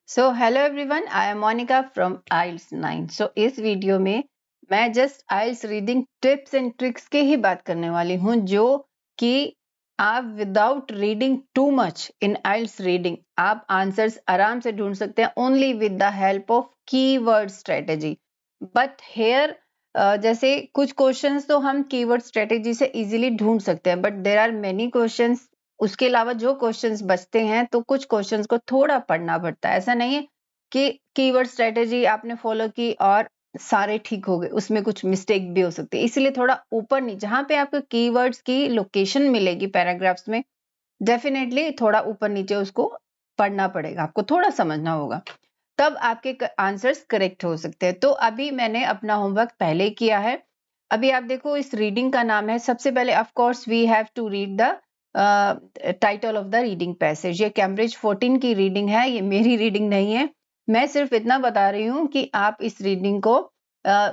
So hello everyone, I am Monika from IELTS 9। So इस video में मैं just IELTS reading tips and tricks की ही बात करने वाली हूँ, जो कि आप without reading too much in IELTS reading आप आंसर्स आराम से ढूंढ सकते हैं only with the help of keyword strategy. But here जैसे कुछ क्वेश्चंस तो हम कीवर्ड स्ट्रेटेजी से इजीली ढूंढ सकते हैं, but there are many questions. उसके अलावा जो क्वेश्चंस बचते हैं तो कुछ क्वेश्चंस को थोड़ा पढ़ना पड़ता है। ऐसा नहीं है कि कीवर्ड स्ट्रेटेजी आपने फॉलो की और सारे ठीक हो गए, उसमें कुछ मिस्टेक भी हो सकती है। इसलिए थोड़ा ऊपर नीचे जहां पे आपको कीवर्ड्स की लोकेशन मिलेगी पैराग्राफ्स में, डेफिनेटली थोड़ा ऊपर नीचे उसको पढ़ना पड़ेगा, आपको थोड़ा समझना होगा, तब आपके आंसर्स करेक्ट हो सकते हैं। तो अभी मैंने अपना होमवर्क पहले किया है। अभी आप देखो, इस रीडिंग का नाम है, सबसे पहले of course we have to read the title of the reading passage. ये कैम्ब्रिज 14 की रीडिंग है, ये मेरी रीडिंग नहीं है। मैं सिर्फ इतना बता रही हूँ कि आप इस रीडिंग को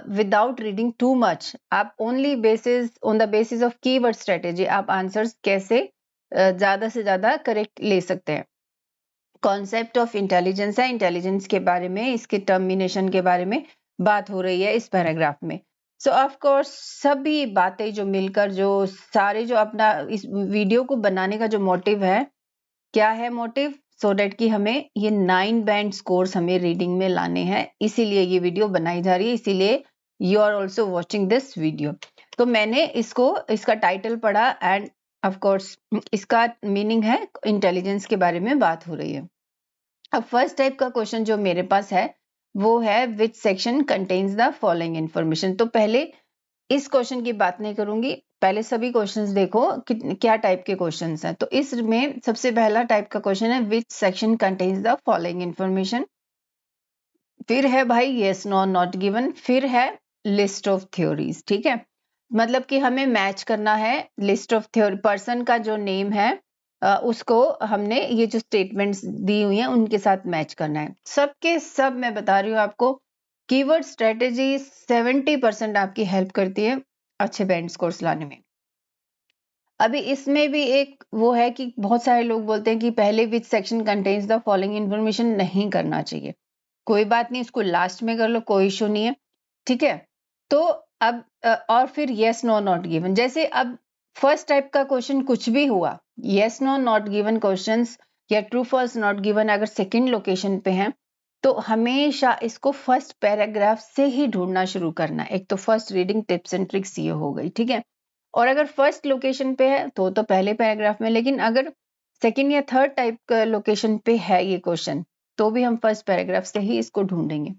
विदाउट रीडिंग टू मच, आप only basis on the basis of keyword strategy आप आंसर्स कैसे ज्यादा से ज्यादा करेक्ट ले सकते हैं। कॉन्सेप्ट ऑफ इंटेलिजेंस है, इंटेलिजेंस के बारे में, इसके टर्मिनेशन के बारे में बात हो रही है इस पैराग्राफ में। सो ऑफ कोर्स सभी बातें जो मिलकर, जो सारे जो अपना इस वीडियो को बनाने का जो मोटिव है, क्या है मोटिव, सो डेट कि हमें ये 9 बैंड स्कोर्स हमें रीडिंग में लाने हैं, इसीलिए ये वीडियो बनाई जा रही है, इसीलिए you are also watching this video. तो मैंने इसका टाइटल पढ़ा एंड ऑफ कोर्स इसका मीनिंग है इंटेलिजेंस के बारे में बात हो रही है। अब फर्स्ट टाइप का क्वेश्चन जो मेरे पास है वो है विच section contains the following information. तो पहले इस क्वेश्चन की बात नहीं करूंगी, पहले सभी क्वेश्चंस देखो कि क्या टाइप के क्वेश्चंस हैं। तो इसमें सबसे पहला टाइप का क्वेश्चन है विच section contains the following information. फिर है भाई यस नो नॉट गिवन, फिर है लिस्ट ऑफ थ्योरीज। ठीक है, मतलब कि हमें मैच करना है लिस्ट ऑफ थ्योरी, पर्सन का जो नेम है उसको हमने ये जो स्टेटमेंट्स दी हुई हैं उनके साथ मैच करना है। सबके सब मैं बता रही हूँ आपको, कीवर्ड स्ट्रेटेजी 70% आपकी हेल्प करती है अच्छे बैंड स्कोर्स लाने में। अभी इसमें भी एक वो है कि बहुत सारे लोग बोलते हैं कि पहले विच section contains the following information नहीं करना चाहिए। कोई बात नहीं, इसको लास्ट में कर लो, कोई इशू नहीं है। ठीक है, तो अब और फिर यस नो नॉट गिवन, जैसे अब फर्स्ट टाइप का क्वेश्चन कुछ भी हुआ, yes no not given questions या ट्रू फॉल्स नॉट गिवन अगर सेकंड लोकेशन पे हैं, तो हमेशा इसको फर्स्ट पैराग्राफ से ही ढूंढना शुरू करना। एक तो first reading tips and tricks ये हो गई, ठीक है। और अगर फर्स्ट लोकेशन पे है तो पहले पैराग्राफ में, लेकिन अगर सेकंड या थर्ड टाइप का लोकेशन पे है ये क्वेश्चन, तो भी हम फर्स्ट पैराग्राफ से ही इसको ढूंढेंगे।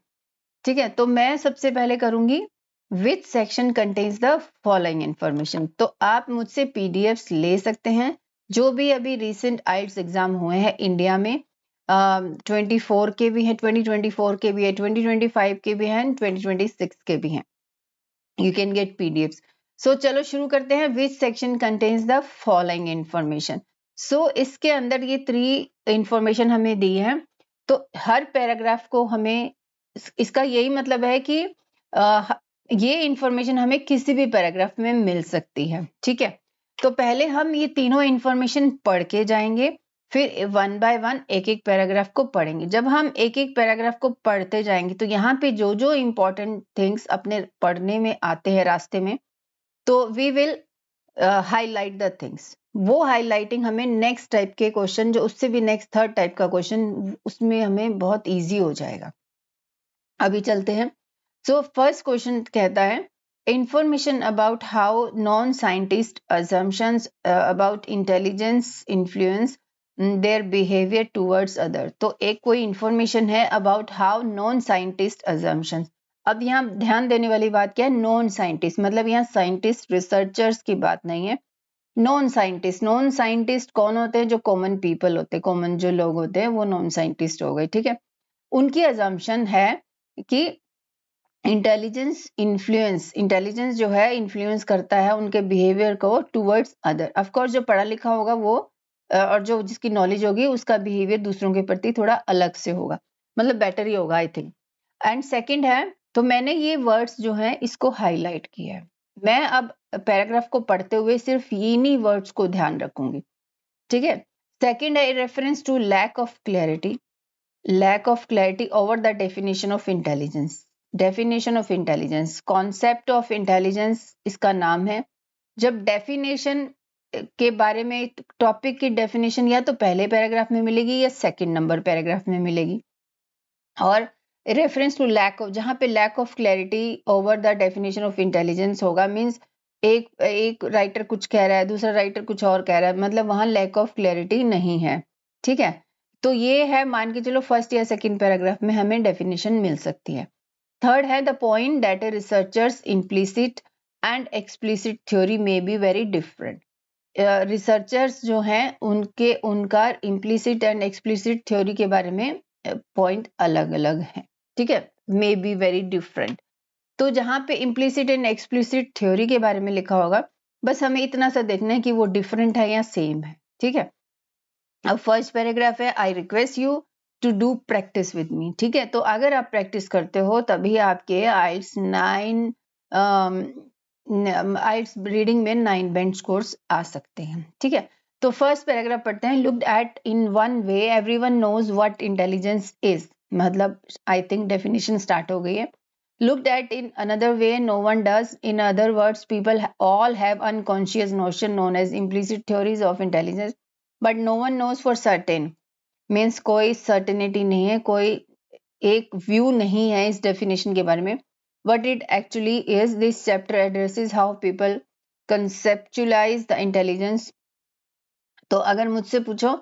ठीक है, तो मैं सबसे पहले करूंगी विच section contains the following information. तो आप मुझसे पीडीएफ्स ले सकते हैं, जो भी अभी रिसेंट आइल्स एग्जाम हुए हैं इंडिया में, 24 के भी हैं, 2024 के भी है, 2025 के भी हैं, 2026 के भी हैं। You can get PDFs. So चलो शुरू करते हैं। Which section contains the following information. So इसके अंदर ये 3 इंफॉर्मेशन हमें दी है, तो हर पैराग्राफ को हमें इसका यही मतलब है कि ये इंफॉर्मेशन हमें किसी भी पैराग्राफ में मिल सकती है। ठीक है, तो पहले हम ये तीनों इंफॉर्मेशन पढ़ के जाएंगे, फिर वन बाय वन एक एक पैराग्राफ को पढ़ेंगे। जब हम एक एक पैराग्राफ को पढ़ते जाएंगे तो यहाँ पे जो जो इंपॉर्टेंट थिंग्स अपने पढ़ने में आते हैं रास्ते में, तो we will highlight the things. वो हाईलाइटिंग हमें नेक्स्ट टाइप के क्वेश्चन, जो उससे भी नेक्स्ट थर्ड टाइप का क्वेश्चन, उसमें हमें बहुत ईजी हो जाएगा। अभी चलते हैं। सो फर्स्ट क्वेश्चन कहता है information about how non scientist assumptions about intelligence influence their behaviour towards other. तो एक कोई इंफॉर्मेशन है about how non scientist assumptions। अब यहाँ ध्यान देने वाली बात क्या है, नॉन साइंटिस्ट, मतलब यहाँ साइंटिस्ट रिसर्चर्स की बात नहीं है। नॉन साइंटिस्ट, नॉन साइंटिस्ट कौन होते हैं, जो कॉमन पीपल होते हैं, कॉमन जो लोग होते हैं वो नॉन साइंटिस्ट हो गए। ठीक है, उनकी अजम्पशन है कि इंटेलिजेंस जो है इन्फ्लुएंस करता है उनके बिहेवियर को टुवर्ड्स अदर। ऑफ कोर्स जो पढ़ा लिखा होगा वो और जो जिसकी नॉलेज होगी उसका बिहेवियर दूसरों के प्रति थोड़ा अलग से होगा, मतलब बेटर ही होगा आई थिंक। एंड सेकंड है, तो मैंने ये वर्ड्स जो हैं इसको हाईलाइट किया है। मैं अब पैराग्राफ को पढ़ते हुए सिर्फ इन्हीं वर्ड्स को ध्यान रखूंगी। ठीक है, सेकंड है reference to lack of clarity. Lack of clarity over the definition of intelligence. Definition of intelligence, concept of intelligence इसका नाम है। जब डेफिनेशन के बारे में, टॉपिक की डेफिनेशन या तो पहले पैराग्राफ में मिलेगी या सेकंड नंबर पैराग्राफ में मिलेगी, और रेफरेंस टू लैक ऑफ, जहां पे lack of clarity over the definition of intelligence होगा, मींस एक राइटर कुछ कह रहा है, दूसरा राइटर कुछ और कह रहा है, मतलब वहां लैक ऑफ क्लैरिटी नहीं है। ठीक है, तो ये है, मान के चलो फर्स्ट या सेकंड पैराग्राफ में हमें डेफिनेशन मिल सकती है। थर्ड है the point that researchers implicit and explicit theory में बी वेरी डिफरेंट। रिसर्चर्स जो हैं उनका इम्प्लिसिट एंड एक्सप्लिसिट थ्योरी के बारे में पॉइंट अलग अलग है। ठीक है, मे बी वेरी डिफरेंट। तो जहां पे इम्प्लिसिट एंड एक्सप्लिसिट थ्योरी के बारे में लिखा होगा, बस हमें इतना सा देखना है कि वो डिफरेंट है या सेम है। ठीक है, अब फर्स्ट पैराग्राफ है, I request you to do practice with me. ठीक है, तो अगर आप प्रैक्टिस करते हो तभी आपके आइल्स 9 आइल्स रीडिंग में 9 बेंच स्कोर्स आ सकते हैं। ठीक है, तो फर्स्ट पैराग्राफ पढ़ते हैं। Looked at in one way everyone knows what intelligence is, मतलब आई थिंक डेफिनेशन स्टार्ट हो गई है। Looked at in another way, no one does. In other words, people all have unconscious notion known as implicit theories of intelligence, but no one knows for certain. Means कोई certainty नहीं है, कोई एक view नहीं है इस definition के बारे में. What it actually is, this chapter addresses how people conceptualize the intelligence. तो अगर मुझसे पूछो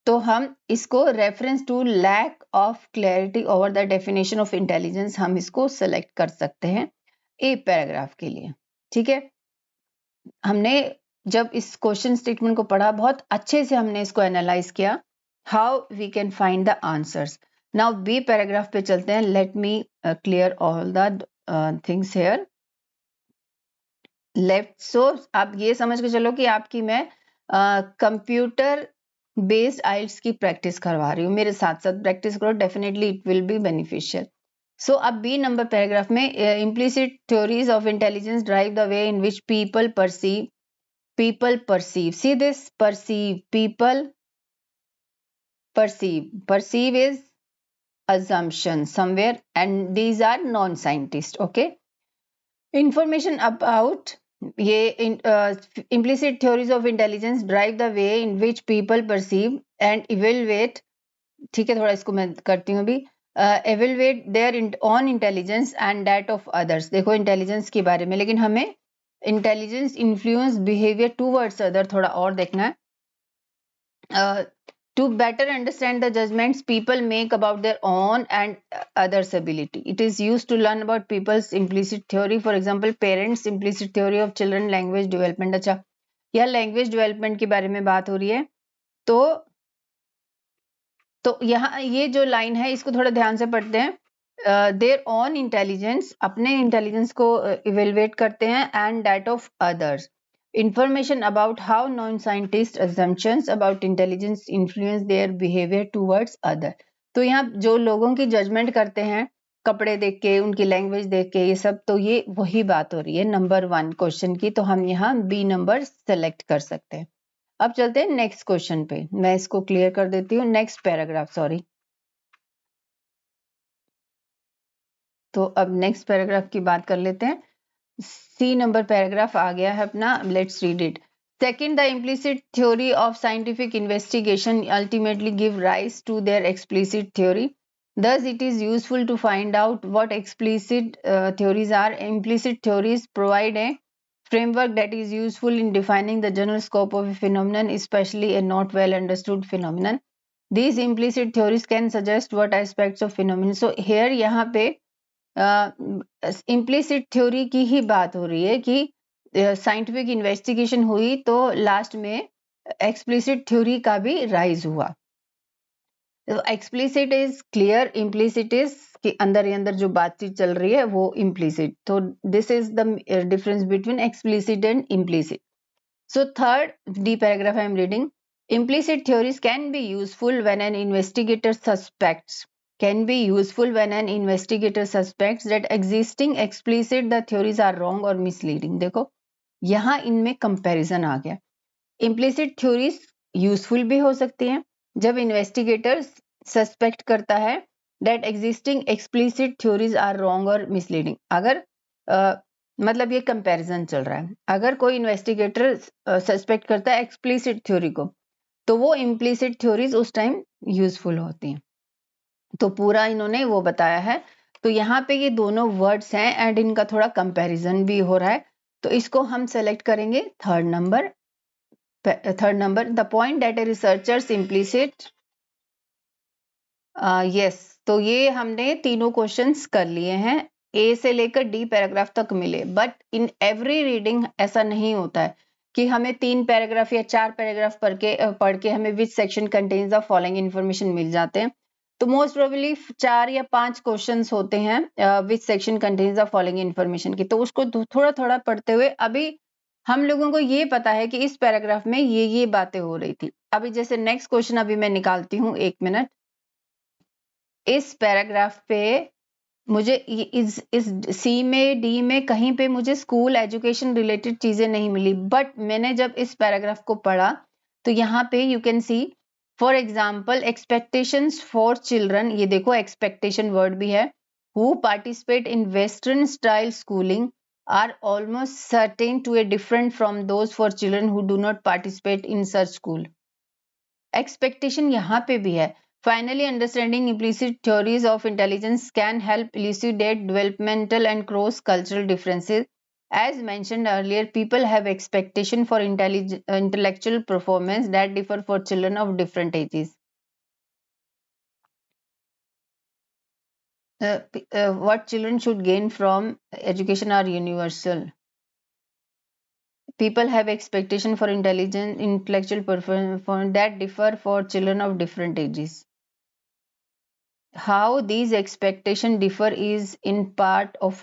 तो हम इसको reference to lack of clarity over the definition of intelligence हम इसको सेलेक्ट कर सकते हैं ए पैराग्राफ के लिए। ठीक है, हमने जब इस क्वेश्चन स्टेटमेंट को पढ़ा, बहुत अच्छे से हमने इसको एनालाइज किया, how we can find the answers. Now B paragraph पे चलते हैं। Let me clear all the things here. Left, so आप ये समझ के चलो कि आपकी मैं कंप्यूटर बेस्ड आइल्स की प्रैक्टिस करवा रही हूँ, मेरे साथ साथ प्रैक्टिस करो, definitely it will be beneficial. So अब बी नंबर पैराग्राफ में, implicit theories of intelligence drive the way in which people perceive, see this, perceive, people perceive is assumption somewhere, and these are non-scientists. Okay, information about ये implicit theories of intelligence drive the way in which people perceive and evaluate. ठीक है, थोड़ा इसको मैं करती हूँ अभी। evaluate their own intelligence and that of others। देखो इंटेलिजेंस के बारे में, लेकिन हमें intelligence influence behaviour towards other थोड़ा और देखना है। To better understand the judgments people make about their own and others' ability, it is used to learn about people's implicit theory. For example, parents' implicit theory of children language development. अच्छा, यह language development के बारे में बात हो रही है। तो यहाँ ये जो लाइन है इसको थोड़ा ध्यान से पढ़ते हैं। देयर ऑन इंटेलिजेंस, अपने इंटेलिजेंस को इवेलुएट करते हैं, and that of others. Information about how non-scientist assumptions about intelligence influence their behavior towards other। तो यहाँ जो लोगों की जजमेंट करते हैं कपड़े देख के, उनकी लैंग्वेज देख के, ये सब, तो ये वही बात हो रही है नंबर 1 क्वेश्चन की, तो हम यहाँ बी नंबर सेलेक्ट कर सकते हैं। अब चलते हैं नेक्स्ट क्वेश्चन पे, मैं इसको क्लियर कर देती हूँ, नेक्स्ट पैराग्राफ, सॉरी। तो अब नेक्स्ट पैराग्राफ की बात कर लेते हैं। सी नंबर पैराग्राफ आ गया है अपना, let's read it. Second, the implicit theory of scientific investigation ultimately give rise to their explicit theory. Thus, it is useful to find out what explicit theories are. Implicit theories provide a framework that is useful in defining the general scope of a phenomenon, especially a not well understood phenomenon. These implicit theories can suggest what aspects of phenomenon. So here यहाँ पे implicit theory की ही बात हो रही है कि scientific investigation हुई तो लास्ट में एक्सप्लिसिट थ्योरी का भी राइज हुआ। Explicit is clear, implicit is कि अंदर ही अंदर जो बातचीत चल रही है वो इम्प्लिसिट। तो this is the difference between explicit and implicit. So third D paragraph I am reading. Implicit theories can be useful when an investigator suspects that existing explicit the theories are wrong or misleading। देखो यहाँ इनमें comparison आ गया। Implicit theories useful भी हो सकती हैं जब investigators suspect करता है that existing explicit theories are wrong or misleading. अगर मतलब ये कंपैरिजन चल रहा है, अगर कोई इन्वेस्टिगेटर सस्पेक्ट करता है एक्सप्लिसिट थ्योरी को, तो वो इम्प्लिसिट थ्योरीज उस टाइम यूजफुल होती हैं। तो पूरा इन्होंने वो बताया है। तो यहाँ पे ये दोनों वर्ड्स हैं एंड इनका थोड़ा कंपैरिजन भी हो रहा है, तो इसको हम सेलेक्ट करेंगे third number. The point that A researchers implicit, yes, तो ये हमने तीनों क्वेश्चंस कर लिए हैं, ए से लेकर डी पैराग्राफ तक मिले। बट इन एवरी रीडिंग ऐसा नहीं होता है कि हमें 3 पैराग्राफ या 4 पैराग्राफ पढ़ के हमें which section contains the following information मिल जाते हैं। तो मोस्ट प्रोबेबली 4 या 5 क्वेश्चंस होते हैं which section contains the following information की, तो उसको थोड़ा थोड़ा पढ़ते हुए अभी हम लोगों को ये पता है कि इस पैराग्राफ में ये बातें हो रही थी। अभी जैसे नेक्स्ट क्वेश्चन अभी मैं निकालती हूँ, 1 मिनट। इस पैराग्राफ पे मुझे इस सी में डी में कहीं पे मुझे स्कूल एजुकेशन रिलेटेड चीजें नहीं मिली, बट मैंने जब इस पैराग्राफ को पढ़ा तो यहाँ पे you can see for example expectations for children, ये देखो एक्सपेक्टेशन वर्ड भी है, who participate in western style schooling are almost certain to a different from those for children who do not participate in such school. Expectation यहाँ पे भी है। Finally, understanding implicit theories of intelligence can help elucidate developmental and cross-cultural differences. As mentioned earlier, people have expectation for intellectual performance that differ for children of different ages. What children should gain from education are universal. People have expectation for intellectual performance that differ for children of different ages. How these expectations differ is in part of